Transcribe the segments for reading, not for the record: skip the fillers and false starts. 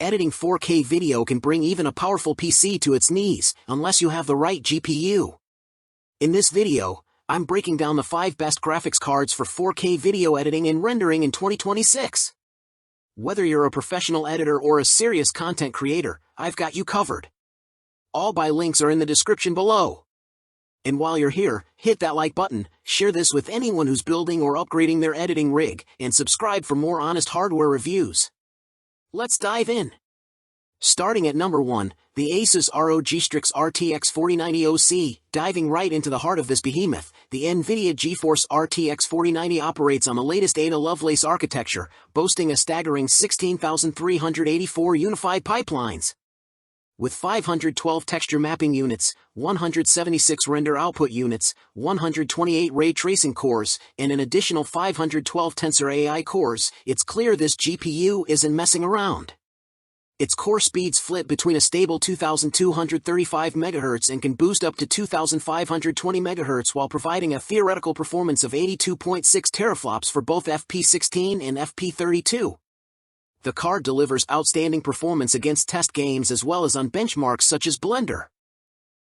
editing 4K video can bring even a powerful PC to its knees, unless you have the right GPU. In this video, I'm breaking down the 5 best graphics cards for 4K video editing and rendering in 2026. Whether you're a professional editor or a serious content creator, I've got you covered. All buy links are in the description below. And while you're here, hit that like button, share this with anyone who's building or upgrading their editing rig, and subscribe for more honest hardware reviews. Let's dive in. Starting at number 1, the ASUS ROG Strix RTX 4090 OC. Diving right into the heart of this behemoth, the NVIDIA GeForce RTX 4090 operates on the latest Ada Lovelace architecture, boasting a staggering 16,384 unified pipelines. With 512 texture mapping units, 176 render output units, 128 ray tracing cores, and an additional 512 Tensor AI cores, it's clear this GPU isn't messing around. Its core speeds flit between a stable 2,235 MHz and can boost up to 2,520 MHz while providing a theoretical performance of 82.6 teraflops for both FP16 and FP32. The card delivers outstanding performance against test games as well as on benchmarks such as Blender.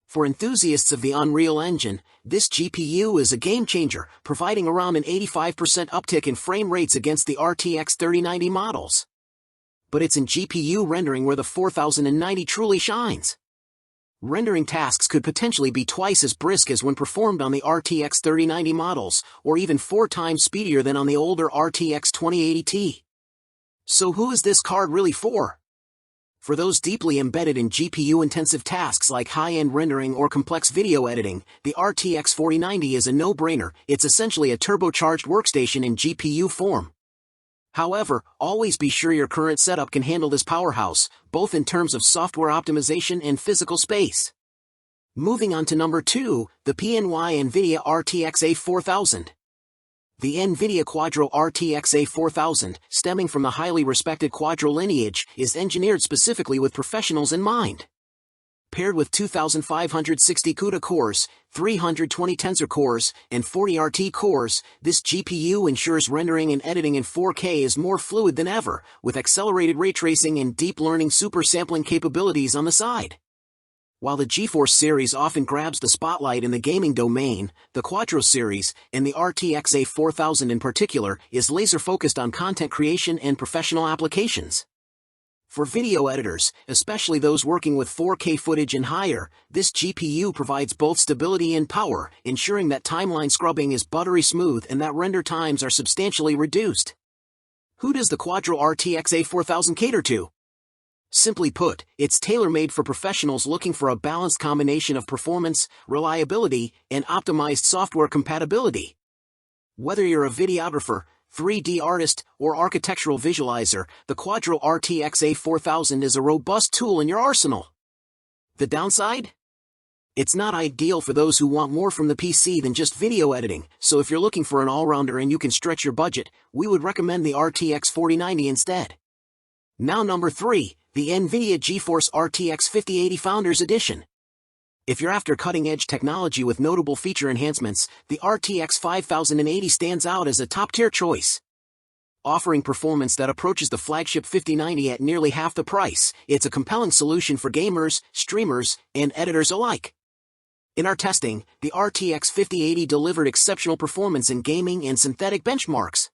For enthusiasts of the Unreal Engine, this GPU is a game-changer, providing around an 85% uptick in frame rates against the RTX 3090 models. But it's in GPU rendering where the 4090 truly shines. Rendering tasks could potentially be twice as brisk as when performed on the RTX 3090 models, or even 4 times speedier than on the older RTX 2080 Ti. So who is this card really for? For those deeply embedded in GPU-intensive tasks like high-end rendering or complex video editing, the RTX 4090 is a no-brainer. It's essentially a turbocharged workstation in GPU form. However, always be sure your current setup can handle this powerhouse, both in terms of software optimization and physical space. Moving on to number 2, the PNY NVIDIA RTX A4000. The NVIDIA Quadro RTX A4000, stemming from the highly respected Quadro lineage, is engineered specifically with professionals in mind. Paired with 2,560 CUDA cores, 320 Tensor cores, and 40 RT cores, this GPU ensures rendering and editing in 4K is more fluid than ever, with accelerated ray tracing and deep learning super sampling capabilities on the side. While the GeForce series often grabs the spotlight in the gaming domain, the Quadro series, and the RTX A4000 in particular, is laser-focused on content creation and professional applications. For video editors, especially those working with 4K footage and higher, this GPU provides both stability and power, ensuring that timeline scrubbing is buttery smooth and that render times are substantially reduced. Who does the Quadro RTX A4000 cater to? Simply put, it's tailor-made for professionals looking for a balanced combination of performance, reliability, and optimized software compatibility. Whether you're a videographer, 3D artist, or architectural visualizer, the Quadro RTX A4000 is a robust tool in your arsenal. The downside? It's not ideal for those who want more from the PC than just video editing, so if you're looking for an all-rounder and you can stretch your budget, we would recommend the RTX 4090 instead. Now number 3, the NVIDIA GeForce RTX 5080 Founders Edition. If you're after cutting-edge technology with notable feature enhancements, the RTX 5080 stands out as a top-tier choice. Offering performance that approaches the flagship 5090 at nearly half the price, it's a compelling solution for gamers, streamers, and editors alike. In our testing, the RTX 5080 delivered exceptional performance in gaming and synthetic benchmarks.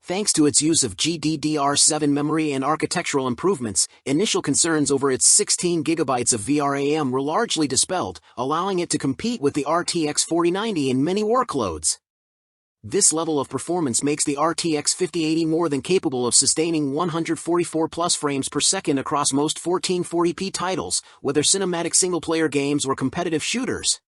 Thanks to its use of GDDR7 memory and architectural improvements, initial concerns over its 16 GB of VRAM were largely dispelled, allowing it to compete with the RTX 4090 in many workloads. This level of performance makes the RTX 5080 more than capable of sustaining 144+ frames per second across most 1440p titles, whether cinematic single-player games or competitive shooters.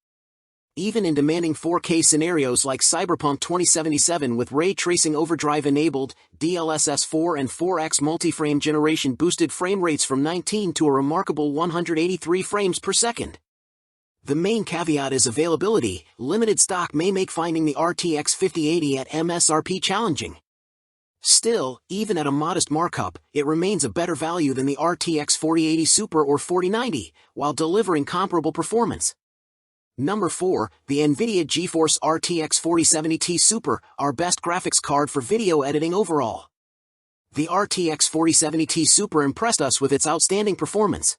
Even in demanding 4K scenarios like Cyberpunk 2077 with ray tracing overdrive enabled, DLSS 4 and 4x multi-frame generation boosted frame rates from 19 to a remarkable 183 frames per second. The main caveat is availability. Limited stock may make finding the RTX 5080 at MSRP challenging. Still, even at a modest markup, it remains a better value than the RTX 4080 Super or 4090, while delivering comparable performance. Number 4, the NVIDIA GeForce RTX 4070 Ti Super, our best graphics card for video editing overall. The RTX 4070 Super impressed us with its outstanding performance.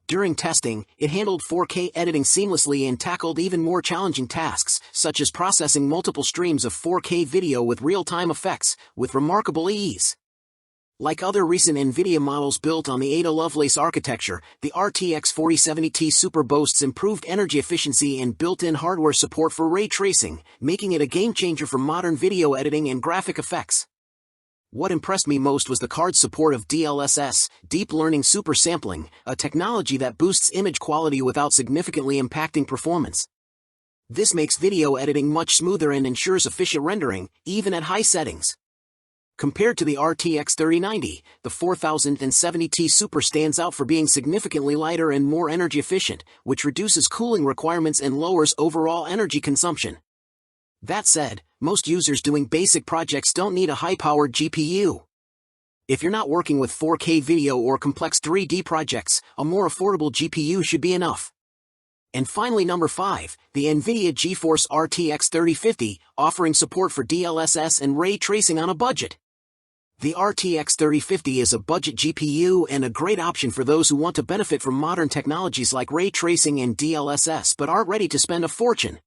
During testing, it handled 4K editing seamlessly and tackled even more challenging tasks, such as processing multiple streams of 4K video with real-time effects, with remarkable ease. Like other recent NVIDIA models built on the Ada Lovelace architecture, the RTX 4070 Super boasts improved energy efficiency and built-in hardware support for ray tracing, making it a game-changer for modern video editing and graphic effects. What impressed me most was the card's support of DLSS, Deep Learning Super Sampling, a technology that boosts image quality without significantly impacting performance. This makes video editing much smoother and ensures efficient rendering, even at high settings. Compared to the RTX 3090, the 4070 Super stands out for being significantly lighter and more energy efficient, which reduces cooling requirements and lowers overall energy consumption. That said, most users doing basic projects don't need a high-powered GPU. If you're not working with 4K video or complex 3D projects, a more affordable GPU should be enough. And finally, number 5, the NVIDIA GeForce RTX 3050, offering support for DLSS and ray tracing on a budget. The RTX 3050 is a budget GPU and a great option for those who want to benefit from modern technologies like ray tracing and DLSS but aren't ready to spend a fortune.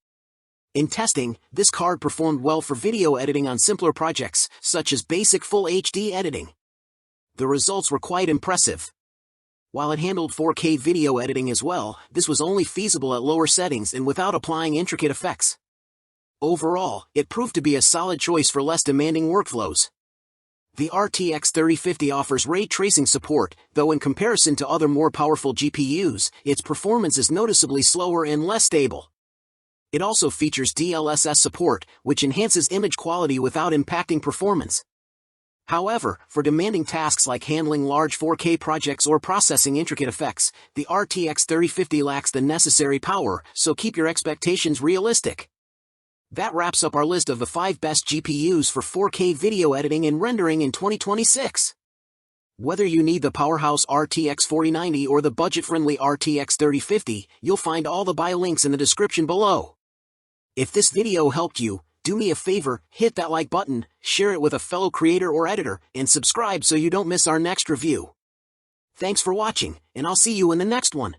In testing, this card performed well for video editing on simpler projects, such as basic Full HD editing. The results were quite impressive. While it handled 4K video editing as well, this was only feasible at lower settings and without applying intricate effects. Overall, it proved to be a solid choice for less demanding workflows. The RTX 3050 offers ray tracing support, though in comparison to other more powerful GPUs, its performance is noticeably slower and less stable. It also features DLSS support, which enhances image quality without impacting performance. However, for demanding tasks like handling large 4K projects or processing intricate effects, the RTX 3050 lacks the necessary power, so keep your expectations realistic. That wraps up our list of the 5 best GPUs for 4K video editing and rendering in 2026. Whether you need the powerhouse RTX 4090 or the budget-friendly RTX 3050, you'll find all the buy links in the description below. If this video helped you, do me a favor, hit that like button, share it with a fellow creator or editor, and subscribe so you don't miss our next review. Thanks for watching, and I'll see you in the next one.